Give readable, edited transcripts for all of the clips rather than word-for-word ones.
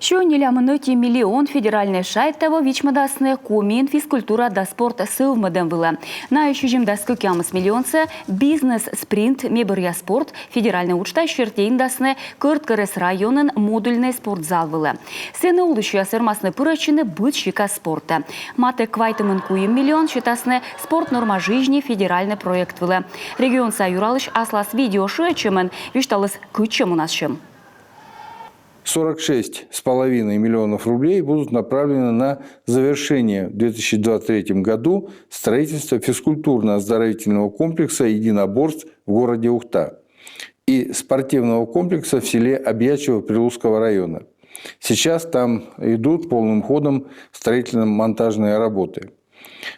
Що нелямыныти миллион федеральный шайттаво вичмадасны комин физкультура да спорт сылмыдым вылы. На ещужим да скукямыс миллионцы бизнес-спринт мебырья спорт федеральный учта шертейн дасны Кырткырыс районын модульный спортзал вылы. Сены улыщуя сырмасны пырачыны быт шика спорта. Маты квайтымын куим миллион считасны спорт норма жизни федеральный проект вылы. Регион Саюралыш аслас видео шуячымын вишталыс кычым у нас чем. 46,5 миллионов рублей будут направлены на завершение в 2023 году строительства физкультурно-оздоровительного комплекса единоборств в городе Ухта и спортивного комплекса в селе Обьячево Прилузского района. Сейчас там идут полным ходом строительно-монтажные работы.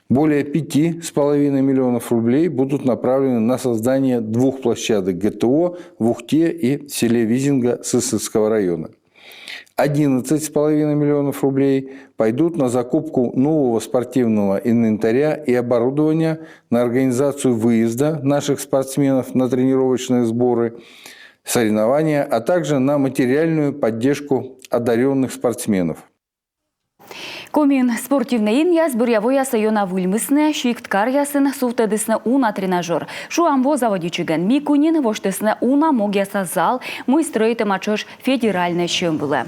Более 5,5 миллионов рублей будут направлены на создание 2 площадок ГТО в Ухте и в селе Визинга Сысоцкого района. 11,5 миллионов рублей пойдут на закупку нового спортивного инвентаря и оборудования, на организацию выезда наших спортсменов на тренировочные сборы, соревнования, а также на материальную поддержку одаренных спортсменов. Комин спортивный иньяс бурьявоя сайона вульмысны, шикткар ясын суфтадысны уна тренажер. Шуамбо заводичиген Микунин воштысны уна могяса зал, мой стройты мачош федеральный чем было.